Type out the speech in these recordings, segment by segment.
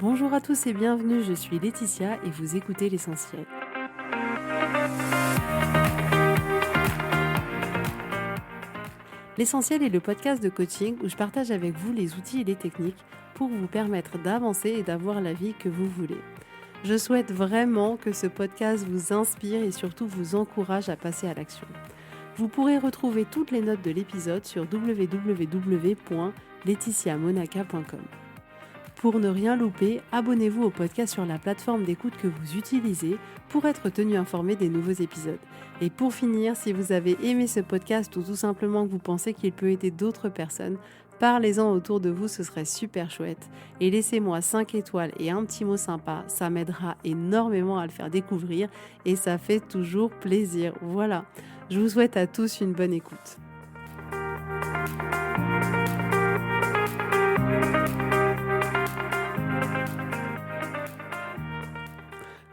Bonjour à tous et bienvenue, je suis Laetitia et vous écoutez l'essentiel. L'essentiel est le podcast de coaching où je partage avec vous les outils et les techniques pour vous permettre d'avancer et d'avoir la vie que vous voulez. Je souhaite vraiment que ce podcast vous inspire et surtout vous encourage à passer à l'action. Vous pourrez retrouver toutes les notes de l'épisode sur www.laetitiamonaca.com. Pour ne rien louper, abonnez-vous au podcast sur la plateforme d'écoute que vous utilisez pour être tenu informé des nouveaux épisodes. Et pour finir, si vous avez aimé ce podcast ou tout simplement que vous pensez qu'il peut aider d'autres personnes, parlez-en autour de vous, ce serait super chouette. Et laissez-moi 5 étoiles et un petit mot sympa, ça m'aidera énormément à le faire découvrir et ça fait toujours plaisir. Voilà, je vous souhaite à tous une bonne écoute.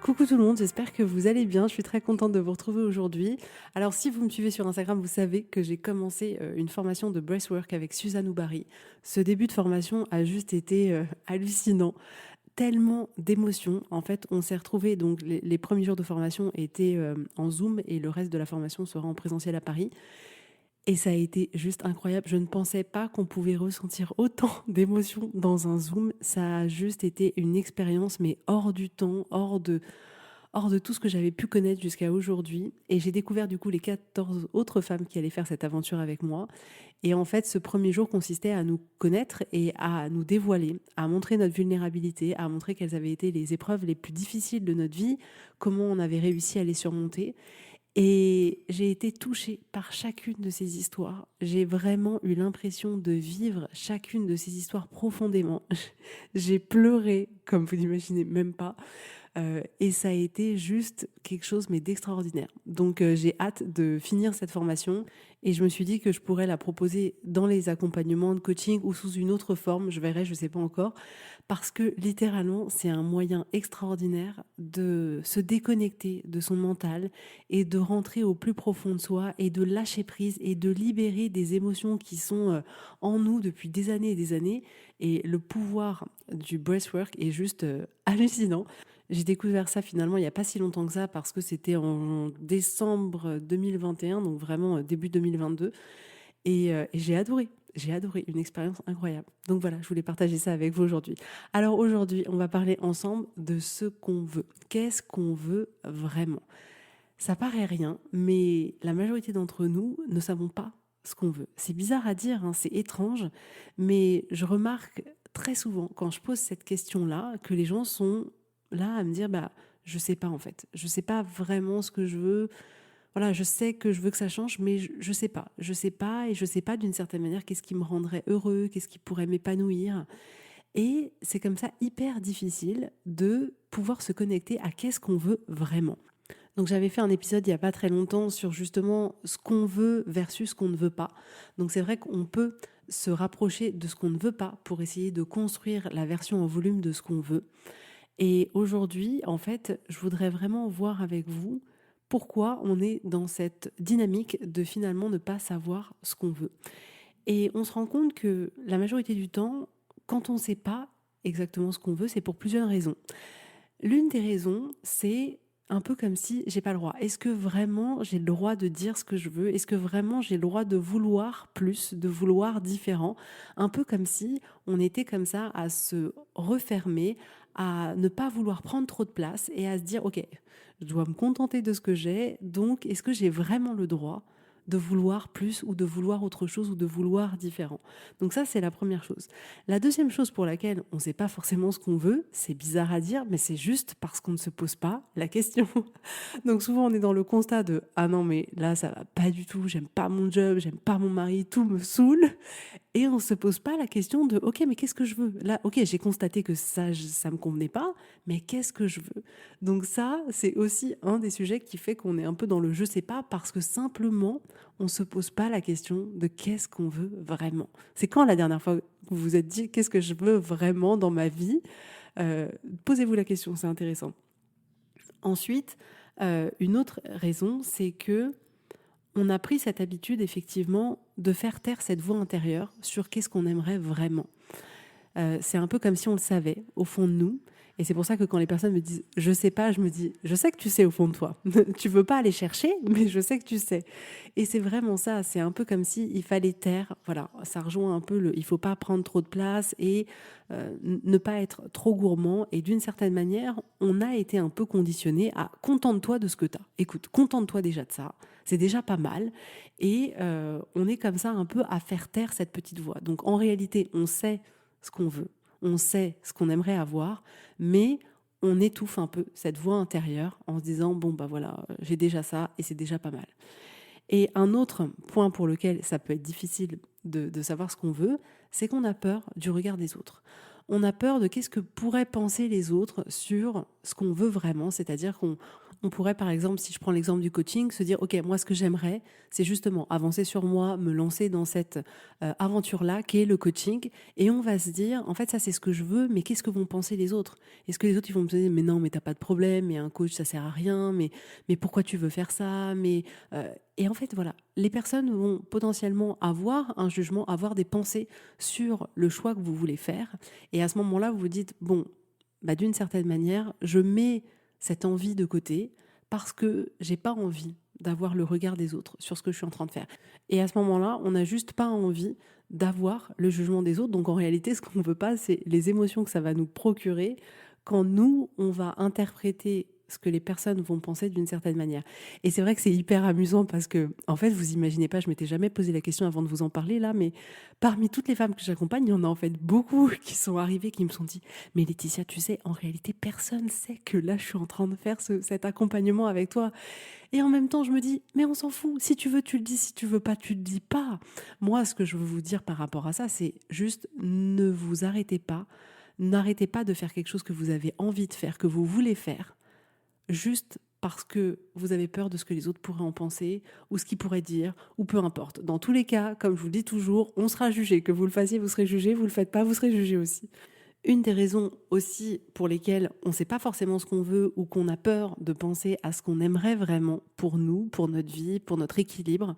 Coucou tout le monde, j'espère que vous allez bien, je suis très contente de vous retrouver aujourd'hui. Alors si vous me suivez sur Instagram, vous savez que j'ai commencé une formation de breathwork avec Suzanne Oubary. Ce début de formation a juste été hallucinant, tellement d'émotions. En fait, on s'est retrouvés, donc les premiers jours de formation étaient en Zoom et le reste de la formation sera en présentiel à Paris. Et ça a été juste incroyable. Je ne pensais pas qu'on pouvait ressentir autant d'émotions dans un Zoom. Ça a juste été une expérience, mais hors du temps, hors de tout ce que j'avais pu connaître jusqu'à aujourd'hui. Et j'ai découvert du coup les 14 autres femmes qui allaient faire cette aventure avec moi. Et en fait, ce premier jour consistait à nous connaître et à nous dévoiler, à montrer notre vulnérabilité, à montrer quelles avaient été les épreuves les plus difficiles de notre vie, comment on avait réussi à les surmonter. Et j'ai été touchée par chacune de ces histoires. J'ai vraiment eu l'impression de vivre chacune de ces histoires profondément. J'ai pleuré, comme vous n'imaginez même pas. Et ça a été juste quelque chose mais d'extraordinaire. Donc j'ai hâte de finir cette formation et je me suis dit que je pourrais la proposer dans les accompagnements de coaching ou sous une autre forme, je verrai, je ne sais pas encore, parce que littéralement c'est un moyen extraordinaire de se déconnecter de son mental et de rentrer au plus profond de soi et de lâcher prise et de libérer des émotions qui sont en nous depuis des années et des années. Et le pouvoir du breathwork est juste hallucinant. J'ai découvert ça finalement il n'y a pas si longtemps que ça parce que c'était en décembre 2021, donc vraiment début 2022. Et j'ai adoré. J'ai adoré, une expérience incroyable. Donc voilà, je voulais partager ça avec vous aujourd'hui. Alors aujourd'hui, on va parler ensemble de ce qu'on veut. Qu'est-ce qu'on veut vraiment? Ça paraît rien, mais la majorité d'entre nous ne savons pas ce qu'on veut. C'est bizarre à dire, hein, c'est étrange, mais je remarque très souvent quand je pose cette question-là que les gens sont là à me dire je sais pas en fait. Je sais pas vraiment ce que je veux. Voilà, je sais que je veux que ça change, mais je sais pas. Je sais pas et je sais pas d'une certaine manière qu'est-ce qui me rendrait heureux, qu'est-ce qui pourrait m'épanouir. Et c'est comme ça hyper difficile de pouvoir se connecter à qu'est-ce qu'on veut vraiment. Donc j'avais fait un épisode il n'y a pas très longtemps sur justement ce qu'on veut versus ce qu'on ne veut pas. Donc c'est vrai qu'on peut se rapprocher de ce qu'on ne veut pas pour essayer de construire la version en volume de ce qu'on veut. Et aujourd'hui, en fait, je voudrais vraiment voir avec vous pourquoi on est dans cette dynamique de finalement ne pas savoir ce qu'on veut. Et on se rend compte que la majorité du temps, quand on ne sait pas exactement ce qu'on veut, c'est pour plusieurs raisons. L'une des raisons, c'est un peu comme si j'ai pas le droit. Est-ce que vraiment j'ai le droit de dire ce que je veux? Est-ce que vraiment j'ai le droit de vouloir plus, de vouloir différent? Un peu comme si on était comme ça à se refermer, à ne pas vouloir prendre trop de place et à se dire ok, je dois me contenter de ce que j'ai, donc est-ce que j'ai vraiment le droit de vouloir plus ou de vouloir autre chose ou de vouloir différent? Donc ça, c'est la première chose. La deuxième chose pour laquelle on ne sait pas forcément ce qu'on veut, c'est bizarre à dire, mais c'est juste parce qu'on ne se pose pas la question. Donc souvent, on est dans le constat de « Ah non, mais là, ça va pas du tout, j'aime pas mon job, j'aime pas mon mari, tout me saoule ». Et on se pose pas la question de ok, mais qu'est-ce que je veux? Là, ok, j'ai constaté que ça me convenait pas, mais qu'est-ce que je veux? Donc ça, c'est aussi un des sujets qui fait qu'on est un peu dans le je sais pas parce que simplement on se pose pas la question de qu'est-ce qu'on veut vraiment. C'est quand la dernière fois que vous vous êtes dit qu'est-ce que je veux vraiment dans ma vie? Posez-vous la question, c'est intéressant. Ensuite, une autre raison, c'est que on a pris cette habitude effectivement de faire taire cette voix intérieure sur qu'est-ce qu'on aimerait vraiment. c'est un peu comme si on le savait au fond de nous. Et c'est pour ça que quand les personnes me disent je sais pas, je me dis je sais que tu sais au fond de toi. Tu veux pas aller chercher, mais je sais que tu sais. Et c'est vraiment ça, c'est un peu comme si il fallait taire. Voilà, ça rejoint un peu le il faut pas prendre trop de place et ne pas être trop gourmand. Et d'une certaine manière, on a été un peu conditionné à contente-toi de ce que tu as. Écoute, contente-toi déjà de ça. C'est déjà pas mal. Et on est comme ça un peu à faire taire cette petite voix. Donc en réalité, on sait ce qu'on veut, on sait ce qu'on aimerait avoir, mais on étouffe un peu cette voix intérieure en se disant bon bah voilà, j'ai déjà ça et c'est déjà pas mal. Et un autre point pour lequel ça peut être difficile de savoir ce qu'on veut, c'est qu'on a peur du regard des autres. On a peur de qu'est-ce que pourraient penser les autres sur ce qu'on veut vraiment, c'est-à-dire qu'on pourrait par exemple, si je prends l'exemple du coaching, se dire ok, moi ce que j'aimerais, c'est justement avancer sur moi, me lancer dans cette aventure-là qui est le coaching, et on va se dire en fait ça c'est ce que je veux, mais qu'est-ce que vont penser les autres? Est-ce que les autres ils vont me dire mais non mais t'as pas de problème, mais un coach ça sert à rien, mais pourquoi tu veux faire ça, mais et en fait, voilà, les personnes vont potentiellement avoir un jugement, avoir des pensées sur le choix que vous voulez faire. Et à ce moment-là, vous vous dites, bon, bah, d'une certaine manière, je mets cette envie de côté parce que j'ai pas envie d'avoir le regard des autres sur ce que je suis en train de faire. Et à ce moment-là, on n'a juste pas envie d'avoir le jugement des autres. Donc en réalité, ce qu'on ne veut pas, c'est les émotions que ça va nous procurer quand nous, on va interpréter ce que les personnes vont penser d'une certaine manière. Et c'est vrai que c'est hyper amusant parce que, en fait, vous imaginez pas, je m'étais jamais posé la question avant de vous en parler là, mais parmi toutes les femmes que j'accompagne, il y en a en fait beaucoup qui sont arrivées, qui me sont dit, mais Laetitia, tu sais, en réalité, personne sait que là, je suis en train de faire cet accompagnement avec toi. Et en même temps, je me dis, mais on s'en fout. Si tu veux, tu le dis. Si tu veux pas, tu le dis pas. Moi, ce que je veux vous dire par rapport à ça, c'est juste ne vous arrêtez pas. N'arrêtez pas de faire quelque chose que vous avez envie de faire, que vous voulez faire, juste parce que vous avez peur de ce que les autres pourraient en penser, ou ce qu'ils pourraient dire, ou peu importe. Dans tous les cas, comme je vous le dis toujours, on sera jugé. Que vous le fassiez, vous serez jugé. Vous le faites pas, vous serez jugé aussi. Une des raisons aussi pour lesquelles on ne sait pas forcément ce qu'on veut ou qu'on a peur de penser à ce qu'on aimerait vraiment pour nous, pour notre vie, pour notre équilibre,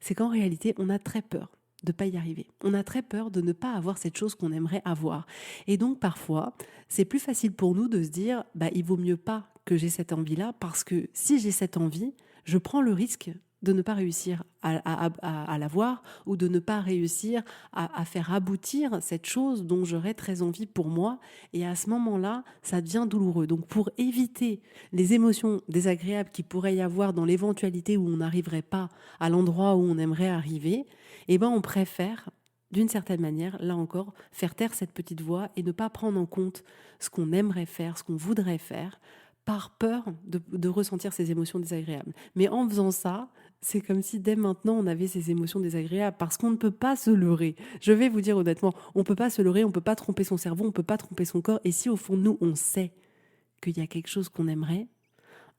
c'est qu'en réalité, on a très peur de ne pas y arriver. On a très peur de ne pas avoir cette chose qu'on aimerait avoir. Et donc parfois, c'est plus facile pour nous de se dire, bah, il vaut mieux pas que j'ai cette envie-là, parce que si j'ai cette envie, je prends le risque de ne pas réussir à l'avoir, ou de ne pas réussir à faire aboutir cette chose dont j'aurais très envie pour moi. Et à ce moment-là, ça devient douloureux. Donc pour éviter les émotions désagréables qu'il pourrait y avoir dans l'éventualité où on n'arriverait pas à l'endroit où on aimerait arriver, eh ben on préfère, d'une certaine manière, là encore, faire taire cette petite voix et ne pas prendre en compte ce qu'on aimerait faire, ce qu'on voudrait faire, par peur de ressentir ces émotions désagréables. Mais en faisant ça, c'est comme si dès maintenant on avait ces émotions désagréables, parce qu'on ne peut pas se leurrer. Je vais vous dire honnêtement, on ne peut pas se leurrer, on ne peut pas tromper son cerveau, on ne peut pas tromper son corps. Et si au fond de nous, on sait qu'il y a quelque chose qu'on aimerait,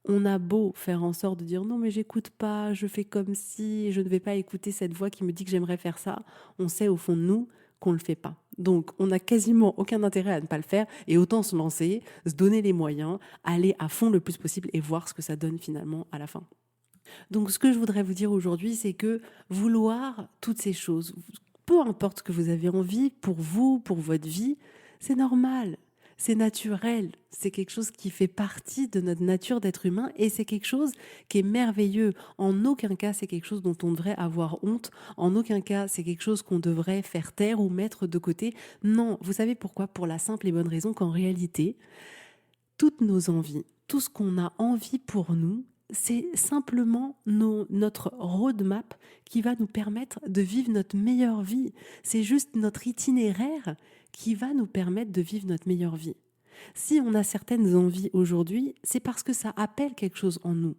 on a beau faire en sorte de dire non mais j'écoute pas, je fais comme si, je ne vais pas écouter cette voix qui me dit que j'aimerais faire ça, on sait au fond de nous qu'on ne le fait pas. Donc on n'a quasiment aucun intérêt à ne pas le faire, et autant se lancer, se donner les moyens, aller à fond le plus possible et voir ce que ça donne finalement à la fin. Donc ce que je voudrais vous dire aujourd'hui, c'est que vouloir toutes ces choses, peu importe ce que vous avez envie pour vous, pour votre vie, c'est normal. C'est naturel, c'est quelque chose qui fait partie de notre nature d'être humain, et c'est quelque chose qui est merveilleux. En aucun cas, c'est quelque chose dont on devrait avoir honte. En aucun cas, c'est quelque chose qu'on devrait faire taire ou mettre de côté. Non, vous savez pourquoi? Pour la simple et bonne raison qu'en réalité, toutes nos envies, tout ce qu'on a envie pour nous, c'est simplement notre roadmap qui va nous permettre de vivre notre meilleure vie. C'est juste notre itinéraire qui va nous permettre de vivre notre meilleure vie. Si on a certaines envies aujourd'hui, c'est parce que ça appelle quelque chose en nous.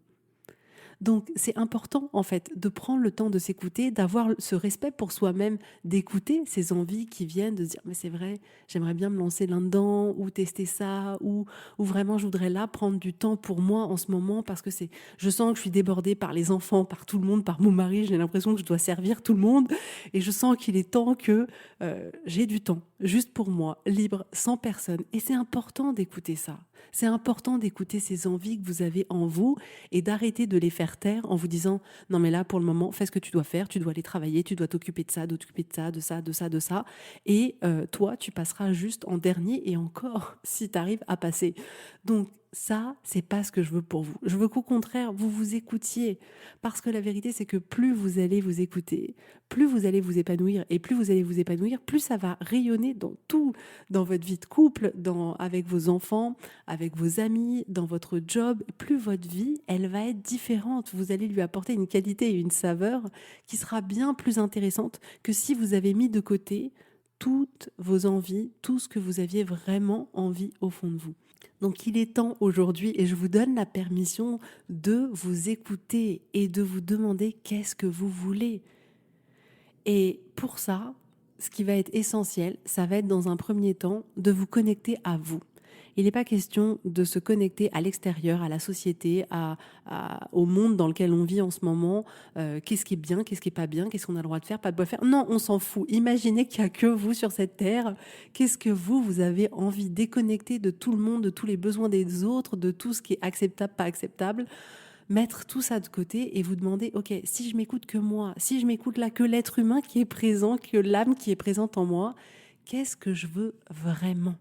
Donc c'est important en fait de prendre le temps de s'écouter, d'avoir ce respect pour soi-même, d'écouter ces envies qui viennent, de se dire mais c'est vrai, j'aimerais bien me lancer là-dedans, ou tester ça, ou vraiment je voudrais là prendre du temps pour moi en ce moment, parce que je sens que je suis débordée par les enfants, par tout le monde, par mon mari, j'ai l'impression que je dois servir tout le monde, et je sens qu'il est temps que j'ai du temps juste pour moi, libre, sans personne. Et c'est important d'écouter ça. C'est important d'écouter ces envies que vous avez en vous et d'arrêter de les faire faire taire en vous disant non mais là pour le moment fais ce que tu dois faire, tu dois aller travailler, tu dois t'occuper de ça, de ça et toi tu passeras juste en dernier et encore si tu arrives à passer. Donc ça, c'est pas ce que je veux pour vous. Je veux qu'au contraire, vous vous écoutiez. Parce que la vérité, c'est que plus vous allez vous écouter, plus vous allez vous épanouir. Et plus vous allez vous épanouir, plus ça va rayonner dans tout, dans votre vie de couple, avec vos enfants, avec vos amis, dans votre job. Plus votre vie, elle va être différente. Vous allez lui apporter une qualité et une saveur qui sera bien plus intéressante que si vous avez mis de côté toutes vos envies, tout ce que vous aviez vraiment envie au fond de vous. Donc il est temps aujourd'hui et je vous donne la permission de vous écouter et de vous demander qu'est-ce que vous voulez. Et pour ça, ce qui va être essentiel, ça va être dans un premier temps de vous connecter à vous. Il n'est pas question de se connecter à l'extérieur, à la société, au monde dans lequel on vit en ce moment. Qu'est-ce qui est bien, qu'est-ce qui n'est pas bien, qu'est-ce qu'on a le droit de faire, pas de droit de faire. Non, on s'en fout. Imaginez qu'il n'y a que vous sur cette terre. Qu'est-ce que vous avez envie, déconnecter de tout le monde, de tous les besoins des autres, de tout ce qui est acceptable, pas acceptable. Mettre tout ça de côté et vous demander, ok, si je m'écoute que moi, si je m'écoute là que l'être humain qui est présent, que l'âme qui est présente en moi, qu'est-ce que je veux vraiment ?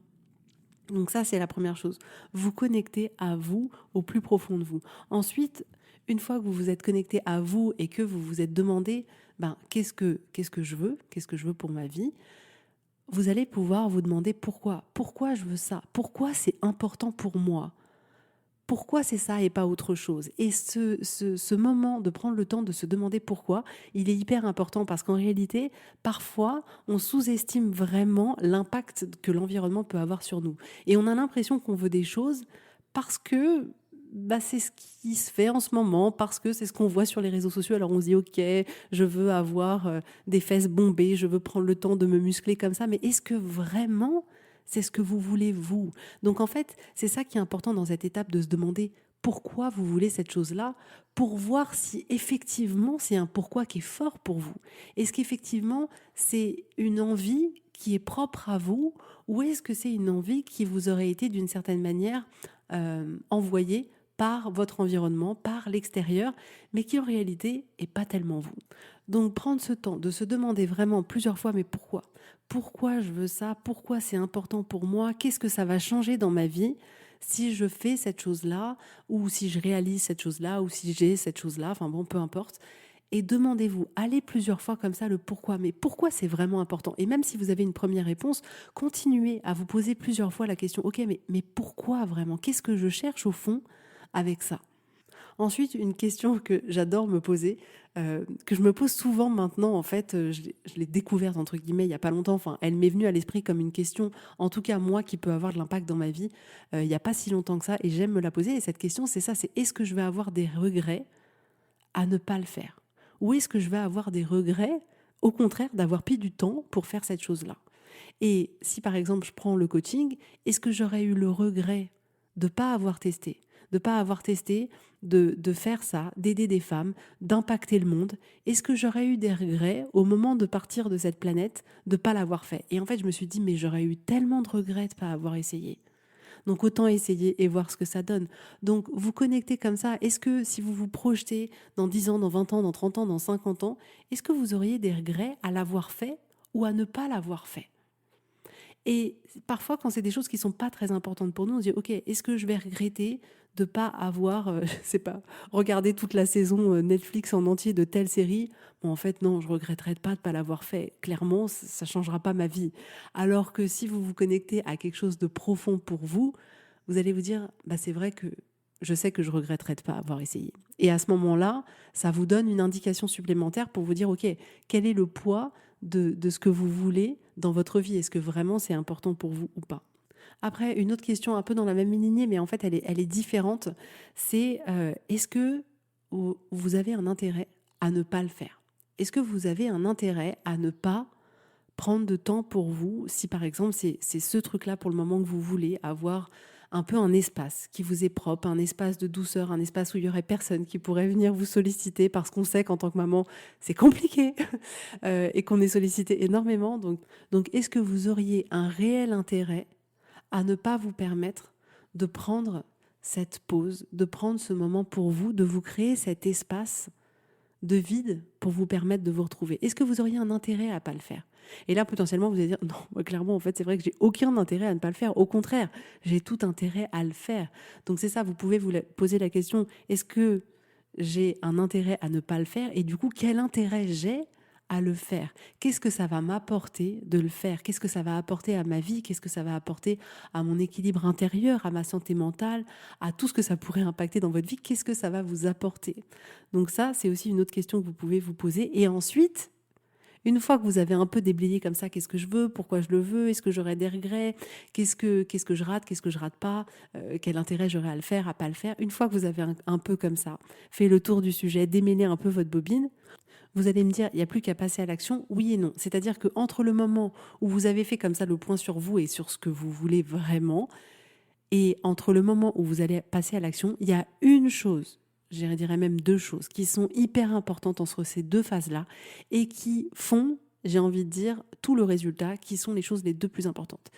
Donc ça, c'est la première chose. Vous connectez à vous, au plus profond de vous. Ensuite, une fois que vous vous êtes connecté à vous et que vous vous êtes demandé, qu'est-ce que je veux ? Qu'est-ce que je veux pour ma vie ? Vous allez pouvoir vous demander pourquoi. Pourquoi je veux ça ? Pourquoi c'est important pour moi ? Pourquoi c'est ça et pas autre chose ? Et ce moment de prendre le temps de se demander pourquoi, il est hyper important parce qu'en réalité, parfois, on sous-estime vraiment l'impact que l'environnement peut avoir sur nous. Et on a l'impression qu'on veut des choses parce que c'est ce qui se fait en ce moment, parce que c'est ce qu'on voit sur les réseaux sociaux. Alors on se dit, ok, je veux avoir des fesses bombées, je veux prendre le temps de me muscler comme ça, mais est-ce que vraiment c'est ce que vous voulez, vous ? Donc en fait, c'est ça qui est important dans cette étape, de se demander pourquoi vous voulez cette chose-là, pour voir si effectivement c'est un pourquoi qui est fort pour vous. Est-ce qu'effectivement c'est une envie qui est propre à vous, ou est-ce que c'est une envie qui vous aurait été d'une certaine manière envoyée par votre environnement, par l'extérieur, mais qui en réalité est pas tellement vous. Donc prendre ce temps de se demander vraiment plusieurs fois, mais pourquoi ? Pourquoi je veux ça ? Pourquoi c'est important pour moi ? Qu'est-ce que ça va changer dans ma vie si je fais cette chose-là, ou si je réalise cette chose-là, ou si j'ai cette chose-là, enfin bon, peu importe. Et demandez-vous, allez plusieurs fois comme ça le pourquoi. Mais pourquoi c'est vraiment important ? Et même si vous avez une première réponse, continuez à vous poser plusieurs fois la question, ok, mais pourquoi vraiment ? Qu'est-ce que je cherche au fond avec ça ? Ensuite, une question que j'adore me poser, que je me pose souvent maintenant, en fait, je l'ai découverte, entre guillemets, il n'y a pas longtemps. Enfin, elle m'est venue à l'esprit comme une question, en tout cas moi, qui peut avoir de l'impact dans ma vie, il n'y a pas si longtemps que ça, et j'aime me la poser. Et cette question, c'est ça, c'est est-ce que je vais avoir des regrets à ne pas le faire ? Ou est-ce que je vais avoir des regrets, au contraire, d'avoir pris du temps pour faire cette chose-là ? Et si, par exemple, je prends le coaching, est-ce que j'aurais eu le regret de ne pas avoir testé ? De ne pas avoir testé, de faire ça, d'aider des femmes, d'impacter le monde. Est-ce que j'aurais eu des regrets au moment de partir de cette planète de ne pas l'avoir fait ? Et en fait, je me suis dit, mais j'aurais eu tellement de regrets de ne pas avoir essayé. Donc autant essayer et voir ce que ça donne. Donc vous connectez comme ça. Est-ce que si vous vous projetez dans 10 ans, dans 20 ans, dans 30 ans, dans 50 ans, est-ce que vous auriez des regrets à l'avoir fait ou à ne pas l'avoir fait ? Et parfois, quand c'est des choses qui sont pas très importantes pour nous, on se dit, ok, est-ce que je vais regretter de pas avoir, je sais pas, regardé toute la saison Netflix en entier de telle série ? Bon, en fait, non, je regretterai pas de pas l'avoir fait. Clairement, ça changera pas ma vie. Alors que si vous vous connectez à quelque chose de profond pour vous, vous allez vous dire, c'est vrai que je sais que je regretterai de pas avoir essayé. Et à ce moment-là, ça vous donne une indication supplémentaire pour vous dire, ok, quel est le poids de ce que vous voulez dans votre vie ? Est-ce que vraiment c'est important pour vous ou pas ? Après, une autre question un peu dans la même lignée, mais en fait elle est différente, c'est est-ce que vous avez un intérêt à ne pas le faire ? Est-ce que vous avez un intérêt à ne pas prendre de temps pour vous, si par exemple c'est ce truc-là pour le moment que vous voulez, avoir un peu un espace qui vous est propre, un espace de douceur, un espace où il y aurait personne qui pourrait venir vous solliciter, parce qu'on sait qu'en tant que maman, c'est compliqué et qu'on est sollicité énormément. Donc, est-ce que vous auriez un réel intérêt à ne pas vous permettre de prendre cette pause, de prendre ce moment pour vous, de vous créer cet espace de vide pour vous permettre de vous retrouver. Est-ce que vous auriez un intérêt à ne pas le faire? Et là, potentiellement, vous allez dire, non, moi, clairement, en fait, c'est vrai que j'ai aucun intérêt à ne pas le faire. Au contraire, j'ai tout intérêt à le faire. Donc, c'est ça, vous pouvez vous poser la question, est-ce que j'ai un intérêt à ne pas le faire? Et du coup, quel intérêt j'ai à le faire? Qu'est-ce que ça va m'apporter de le faire? Qu'est-ce que ça va apporter à ma vie? Qu'est-ce que ça va apporter à mon équilibre intérieur, à ma santé mentale, à tout ce que ça pourrait impacter dans votre vie? Qu'est-ce que ça va vous apporter? Donc ça, c'est aussi une autre question que vous pouvez vous poser. Et ensuite, une fois que vous avez un peu déblayé comme ça, qu'est-ce que je veux, pourquoi je le veux, est-ce que j'aurais des regrets, qu'est-ce que je rate, qu'est-ce que je rate pas, quel intérêt j'aurais à le faire, à pas le faire. Une fois que vous avez un peu comme ça, fait le tour du sujet, démêlé un peu votre bobine, vous allez me dire, il n'y a plus qu'à passer à l'action, oui et non. C'est-à-dire qu'entre le moment où vous avez fait comme ça le point sur vous et sur ce que vous voulez vraiment, et entre le moment où vous allez passer à l'action, il y a une chose, je dirais même deux choses, qui sont hyper importantes entre ces deux phases-là et qui font, j'ai envie de dire, tout le résultat, qui sont les choses les deux plus importantes.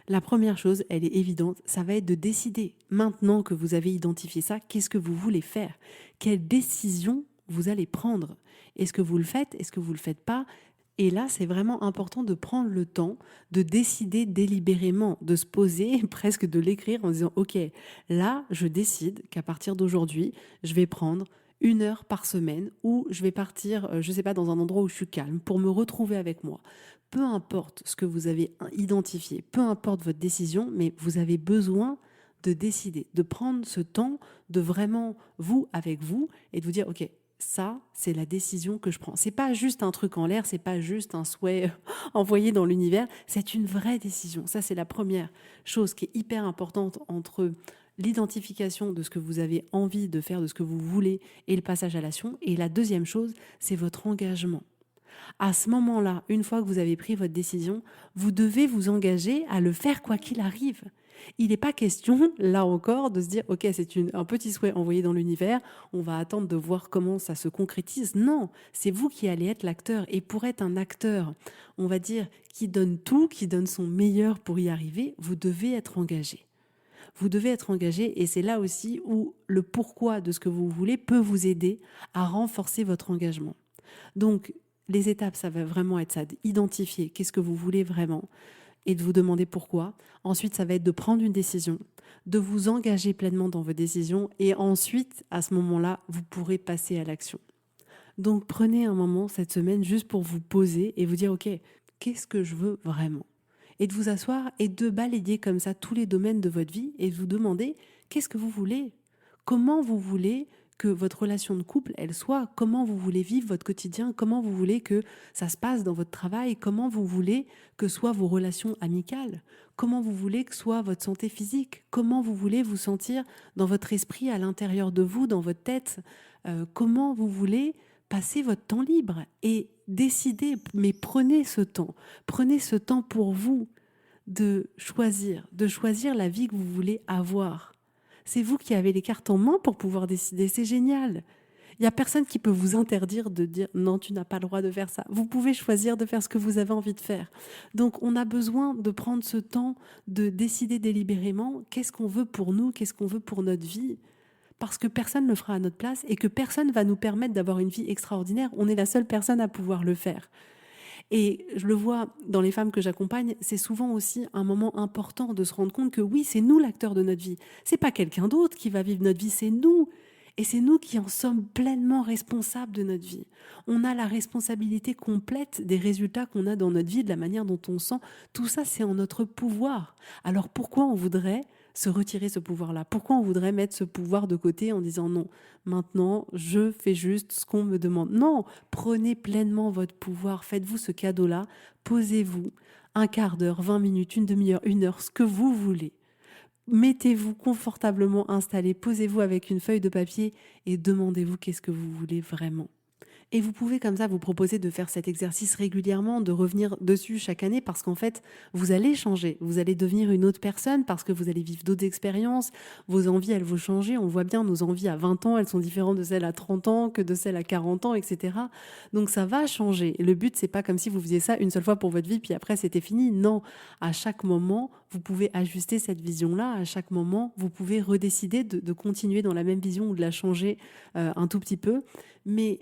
La première chose, elle est évidente, ça va être de décider, maintenant que vous avez identifié ça, qu'est-ce que vous voulez faire? Quelle décision vous allez prendre? Est-ce que vous le faites? Est-ce que vous ne le faites pas? Et là, c'est vraiment important de prendre le temps de décider délibérément, de se poser, presque de l'écrire en disant « Ok, là, je décide qu'à partir d'aujourd'hui, je vais prendre 1 heure par semaine ou je vais partir, je ne sais pas, dans un endroit où je suis calme pour me retrouver avec moi. » Peu importe ce que vous avez identifié, peu importe votre décision, mais vous avez besoin de décider, de prendre ce temps de vraiment vous avec vous et de vous dire « Ok, ça, c'est la décision que je prends. » C'est pas juste un truc en l'air, c'est pas juste un souhait envoyé dans l'univers, c'est une vraie décision. Ça, c'est la première chose qui est hyper importante entre l'identification de ce que vous avez envie de faire, de ce que vous voulez et le passage à l'action. Et la deuxième chose, c'est votre engagement. À ce moment-là, une fois que vous avez pris votre décision, vous devez vous engager à le faire quoi qu'il arrive. Il n'est pas question, là encore, de se dire « Ok, c'est un petit souhait envoyé dans l'univers, on va attendre de voir comment ça se concrétise. » Non, c'est vous qui allez être l'acteur. Et pour être un acteur, on va dire, qui donne tout, qui donne son meilleur pour y arriver, vous devez être engagé. Vous devez être engagé et c'est là aussi où le pourquoi de ce que vous voulez peut vous aider à renforcer votre engagement. Donc, les étapes, ça va vraiment être ça, d'identifier qu'est-ce que vous voulez vraiment et de vous demander pourquoi. Ensuite, ça va être de prendre une décision, de vous engager pleinement dans vos décisions et ensuite, à ce moment-là, vous pourrez passer à l'action. Donc, prenez un moment cette semaine juste pour vous poser et vous dire « Ok, qu'est-ce que je veux vraiment ?» Et de vous asseoir et de balayer comme ça tous les domaines de votre vie et de vous demander « Qu'est-ce que vous voulez ? Comment vous voulez que votre relation de couple, elle soit, comment vous voulez vivre votre quotidien, comment vous voulez que ça se passe dans votre travail, comment vous voulez que soient vos relations amicales, comment vous voulez que soit votre santé physique, comment vous voulez vous sentir dans votre esprit, à l'intérieur de vous, dans votre tête, comment vous voulez passer votre temps libre et décidez, mais prenez ce temps pour vous de choisir la vie que vous voulez avoir. C'est vous qui avez les cartes en main pour pouvoir décider. C'est génial. Il n'y a personne qui peut vous interdire de dire non, tu n'as pas le droit de faire ça. Vous pouvez choisir de faire ce que vous avez envie de faire. Donc, on a besoin de prendre ce temps de décider délibérément qu'est-ce qu'on veut pour nous, qu'est-ce qu'on veut pour notre vie. Parce que personne ne le fera à notre place et que personne ne va nous permettre d'avoir une vie extraordinaire. On est la seule personne à pouvoir le faire. Et je le vois dans les femmes que j'accompagne, c'est souvent aussi un moment important de se rendre compte que oui, c'est nous l'acteur de notre vie. C'est pas quelqu'un d'autre qui va vivre notre vie, c'est nous. Et c'est nous qui en sommes pleinement responsables de notre vie. On a la responsabilité complète des résultats qu'on a dans notre vie, de la manière dont on sent. Tout ça, c'est en notre pouvoir. Alors pourquoi on voudrait se retirer ce pouvoir-là? Pourquoi on voudrait mettre ce pouvoir de côté en disant non, maintenant je fais juste ce qu'on me demande? Non, prenez pleinement votre pouvoir, faites-vous ce cadeau-là, posez-vous 1/4 d'heure, 20 minutes, une demi-heure, 1 heure, ce que vous voulez. Mettez-vous confortablement installé, posez-vous avec une feuille de papier et demandez-vous qu'est-ce que vous voulez vraiment. Et vous pouvez comme ça vous proposer de faire cet exercice régulièrement, de revenir dessus chaque année parce qu'en fait, vous allez changer, vous allez devenir une autre personne parce que vous allez vivre d'autres expériences, vos envies, elles vont changer. On voit bien nos envies à 20 ans, elles sont différentes de celles à 30 ans que de celles à 40 ans, etc. Donc ça va changer. Le but, c'est pas comme si vous faisiez ça une seule fois pour votre vie, puis après c'était fini. Non, à chaque moment, vous pouvez ajuster cette vision-là. À chaque moment, vous pouvez redécider de continuer dans la même vision ou de la changer un tout petit peu. Mais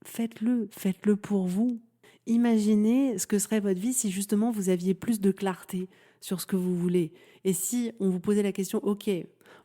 faites-le pour vous. Imaginez ce que serait votre vie si justement vous aviez plus de clarté sur ce que vous voulez. Et si on vous posait la question, ok,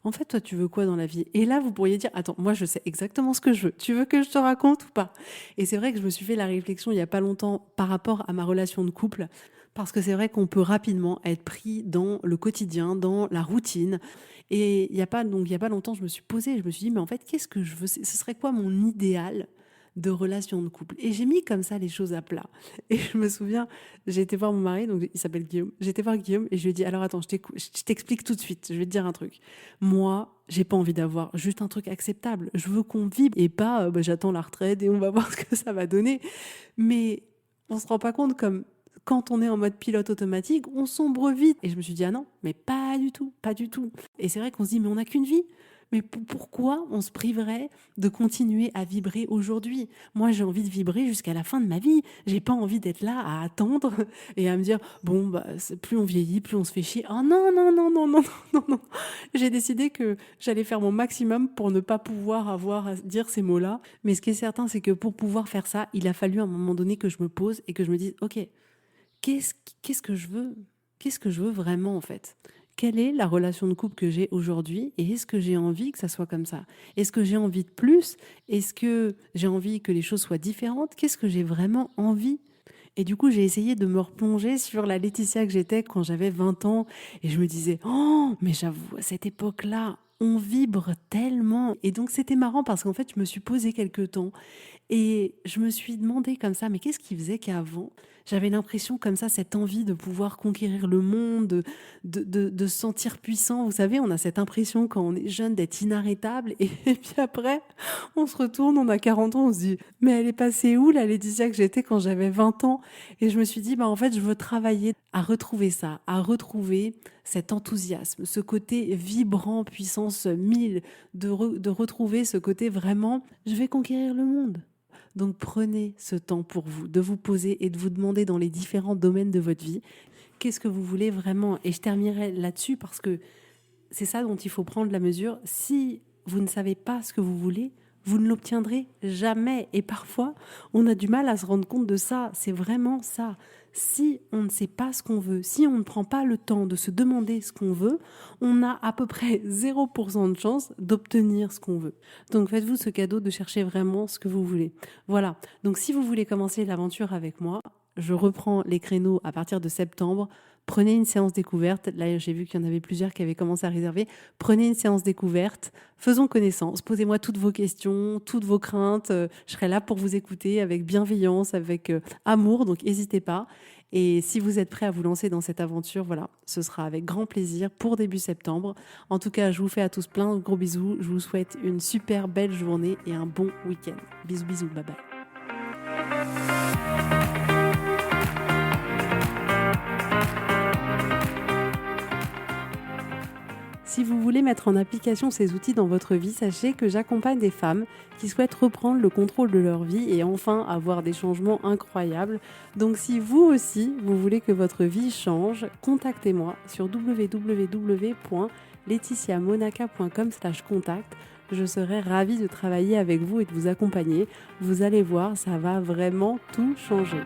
en fait toi tu veux quoi dans la vie? Et là vous pourriez dire, attends, moi je sais exactement ce que je veux. Tu veux que je te raconte ou pas? Et c'est vrai que je me suis fait la réflexion il n'y a pas longtemps par rapport à ma relation de couple. Parce que c'est vrai qu'on peut rapidement être pris dans le quotidien, dans la routine. Et il y a pas longtemps, je me suis posée, je me suis dit, mais en fait, qu'est-ce que je veux? Ce serait quoi mon idéal de relation de couple? Et j'ai mis comme ça les choses à plat. Et je me souviens, j'ai été voir mon mari, donc il s'appelle Guillaume. J'ai été voir Guillaume et je lui ai dit, alors attends, je t'explique tout de suite, je vais te dire un truc. Moi, j'ai pas envie d'avoir juste un truc acceptable. Je veux qu'on vive et pas, j'attends la retraite et on va voir ce que ça va donner. Mais on se rend pas compte comme quand on est en mode pilote automatique, on sombre vite. Et je me suis dit, ah non, mais pas du tout, pas du tout. Et c'est vrai qu'on se dit, mais on n'a qu'une vie. Mais pourquoi on se priverait de continuer à vibrer aujourd'hui? Moi, j'ai envie de vibrer jusqu'à la fin de ma vie. J'ai pas envie d'être là à attendre et à me dire, bon, bah, plus on vieillit, plus on se fait chier. Oh non, non, non, non, non, non, non. J'ai décidé que j'allais faire mon maximum pour ne pas pouvoir avoir à dire ces mots-là. Mais ce qui est certain, c'est que pour pouvoir faire ça, il a fallu à un moment donné que je me pose et que je me dise, ok, qu'est-ce que je veux? Qu'est-ce que je veux vraiment en fait? Quelle est la relation de couple que j'ai aujourd'hui et est-ce que j'ai envie que ça soit comme ça? Est-ce que j'ai envie de plus? Est-ce que j'ai envie que les choses soient différentes? Qu'est-ce que j'ai vraiment envie? Et du coup, j'ai essayé de me replonger sur la Laetitia que j'étais quand j'avais 20 ans et je me disais, oh, mais j'avoue, à cette époque-là, on vibre tellement. Et donc, c'était marrant parce qu'en fait, je me suis posé quelques temps et je me suis demandé comme ça, mais qu'est-ce qui faisait qu'avant, j'avais l'impression comme ça, cette envie de pouvoir conquérir le monde, de se sentir puissant. Vous savez, on a cette impression quand on est jeune d'être inarrêtable. Et puis après, on se retourne, on a 40 ans, on se dit, mais elle est passée où la Laetitia que j'étais quand j'avais 20 ans? Et je me suis dit, bah en fait, je veux travailler à retrouver ça, à retrouver cet enthousiasme, ce côté vibrant, puissance 1000, de retrouver ce côté vraiment, je vais conquérir le monde. Donc prenez ce temps pour vous, de vous poser et de vous demander dans les différents domaines de votre vie, qu'est-ce que vous voulez vraiment? Et je terminerai là-dessus parce que c'est ça dont il faut prendre la mesure. Si vous ne savez pas ce que vous voulez, vous ne l'obtiendrez jamais. Et parfois, on a du mal à se rendre compte de ça. C'est vraiment ça. Si on ne sait pas ce qu'on veut, si on ne prend pas le temps de se demander ce qu'on veut, on a à peu près 0% de chance d'obtenir ce qu'on veut. Donc faites-vous ce cadeau de chercher vraiment ce que vous voulez. Voilà. Donc si vous voulez commencer l'aventure avec moi, je reprends les créneaux à partir de septembre. Prenez une séance découverte. Là, j'ai vu qu'il y en avait plusieurs qui avaient commencé à réserver. Prenez une séance découverte. Faisons connaissance. Posez-moi toutes vos questions, toutes vos craintes. Je serai là pour vous écouter avec bienveillance, avec amour. Donc, n'hésitez pas. Et si vous êtes prêts à vous lancer dans cette aventure, voilà, ce sera avec grand plaisir pour début septembre. En tout cas, je vous fais à tous plein de gros bisous. Je vous souhaite une super belle journée et un bon week-end. Bisous, bisous. Bye bye. Si vous voulez mettre en application ces outils dans votre vie, sachez que j'accompagne des femmes qui souhaitent reprendre le contrôle de leur vie et enfin avoir des changements incroyables. Donc si vous aussi, vous voulez que votre vie change, contactez-moi sur www.laetitiamonaca.com/contact. Je serai ravie de travailler avec vous et de vous accompagner. Vous allez voir, ça va vraiment tout changer.